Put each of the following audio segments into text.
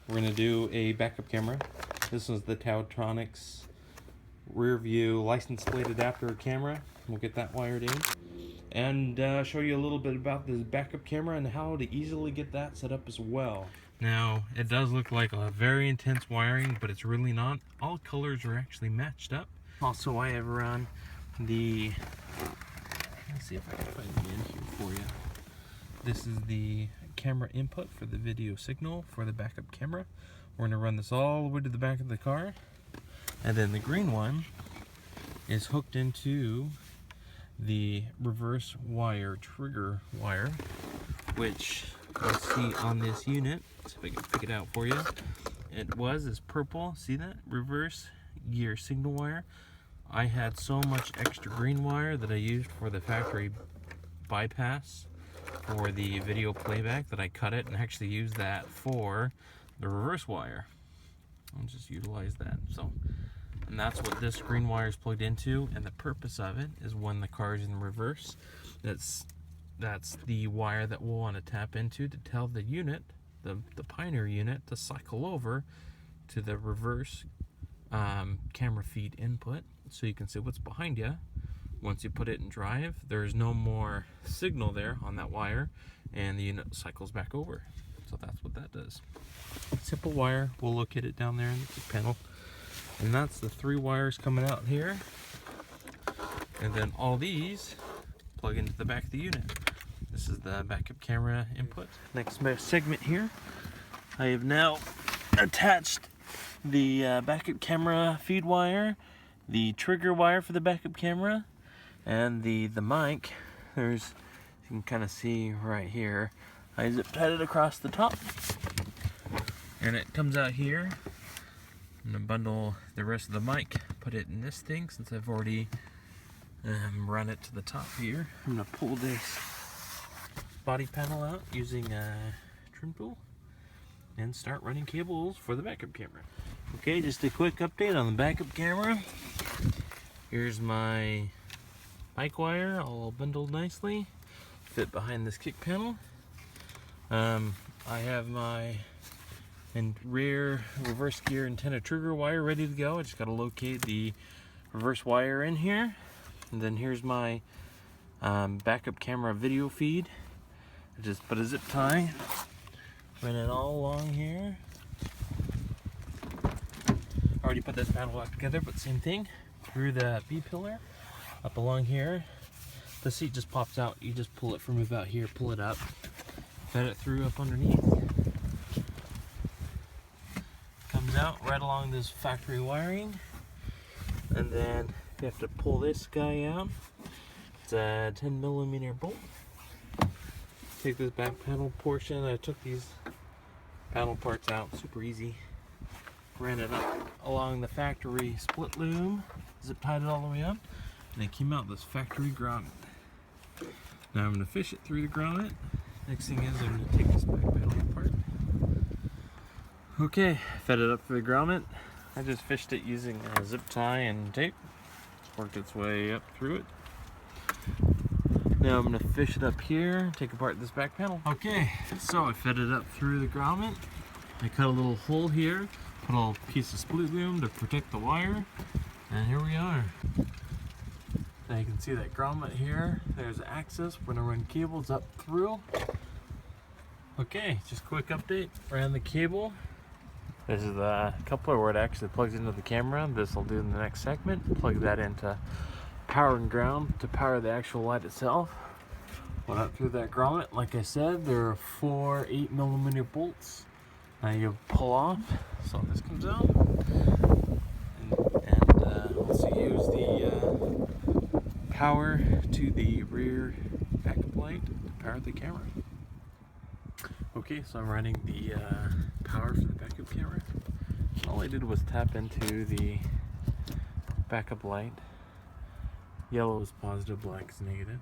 we're going to do a backup camera. This is the Tautronics rear view license plate adapter camera. We'll get that wired in and show you a little bit about this backup camera and how to easily get that set up as well. Now, it does look like a very intense wiring, but it's really not. All colors are actually matched up. Also, I have run the, let's see if I can find it in here for you. This is the camera input for the video signal for the backup camera. We're going to run this all the way to the back of the car. And then the green one is hooked into the reverse wire, trigger wire, which you'll see on this unit. See if I can pick it out for you. It's purple, see that? Reverse gear signal wire. I had so much extra green wire that I used for the factory bypass for the video playback that I cut it and actually used that for the reverse wire. I'll just utilize that. And that's what this green wire is plugged into, and the purpose of it is when the car is in reverse, that's the wire that we'll want to tap into to tell the unit, the Pioneer unit, to cycle over to the reverse camera feed input, so you can see what's behind you. Once you put it in drive, there's no more signal there on that wire, and the unit cycles back over. So that's what that does. Simple wire. We'll locate it down there in the panel. And that's the 3 wires coming out here. And then all these plug into the back of the unit. This is the backup camera input. Next segment here, I have now attached the backup camera feed wire, the trigger wire for the backup camera, and the mic. There's, you can kind of see right here, I zip tied it across the top, and it comes out here. I'm gonna bundle the rest of the mic, put it in this thing since I've already run it to the top here. I'm gonna pull this body panel out using a trim tool and start running cables for the backup camera. Okay, just a quick update on the backup camera. Here's my mic wire all bundled nicely, fit behind this kick panel. I have my rear reverse gear antenna trigger wire ready to go. I just got to locate the reverse wire in here. And then here's my backup camera video feed. I just put a zip tie, ran it all along here. Already put this panel back together, but same thing. Through the B-pillar, up along here. The seat just pops out. You just pull it from about here, pull it up, fed it through up underneath. Comes out right along this factory wiring. And then you have to pull this guy out. It's a 10mm bolt. Take this back panel portion. I took these panel parts out, super easy. Ran it up along the factory split loom, zip tied it all the way up, and it came out this factory grommet. Now I'm going to fish it through the grommet. Next thing is I'm going to take this back panel apart. Okay, fed it up through the grommet. I just fished it using a zip tie and tape. Worked its way up through it. Now I'm going to fish it up here, take apart this back panel. Okay, so I fed it up through the grommet. I cut a little hole here, put a little piece of split loom to protect the wire, and here we are. Now you can see that grommet here. There's access. We're going to run cables up through. Okay, just a quick update. Ran the cable. This is the coupler where it actually plugs into the camera. This will do in the next segment. Plug that into power and ground to power the actual light itself. Went up through that grommet. Like I said, there are 4 8mm bolts. Now you pull off, so this comes out, and also use the power to the rear backup light to power the camera. Okay, so I'm running the power for the backup camera. All I did was tap into the backup light. Yellow is positive, black is negative.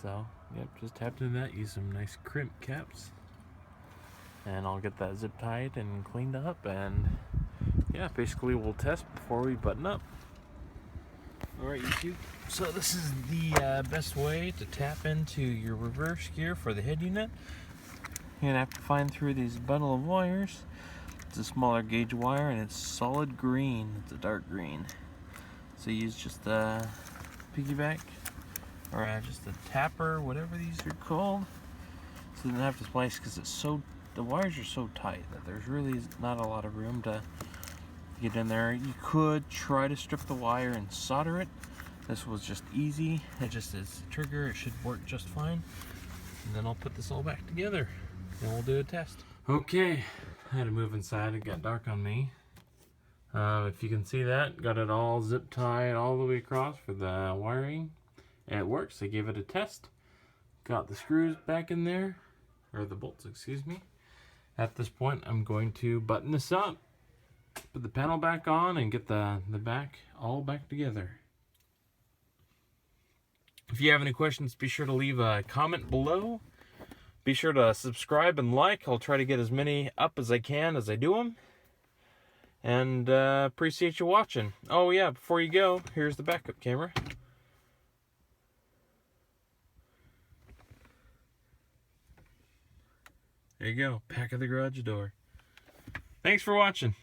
So, yep, just tapped into that, use some nice crimp caps. And I'll get that zip tied and cleaned up, and yeah, basically we'll test before we button up. Alright YouTube, so this is the best way to tap into your reverse gear for the head unit. You're gonna have to find through these bundle of wires. It's a smaller gauge wire and it's solid green. It's a dark green. So you use just a piggyback or just a tapper, whatever these are called. So you don't have to splice because it's so, the wires are so tight that there's really not a lot of room to get in there. You could try to strip the wire and solder it. This was just easy. It just is a trigger. It should work just fine. And then I'll put this all back together and we'll do a test. Okay, I had to move inside. It got dark on me. If you can see that, got it all zip tied all the way across for the wiring. And it works. I gave it a test. Got the screws back in there, or the bolts, excuse me. At this point, I'm going to button this up, put the panel back on, and get the back all back together. If you have any questions, be sure to leave a comment below. Be sure to subscribe and like. I'll try to get as many up as I can as I do them. And appreciate you watching. Oh yeah, before you go, here's the backup camera. There you go, back of the garage door. Thanks for watching.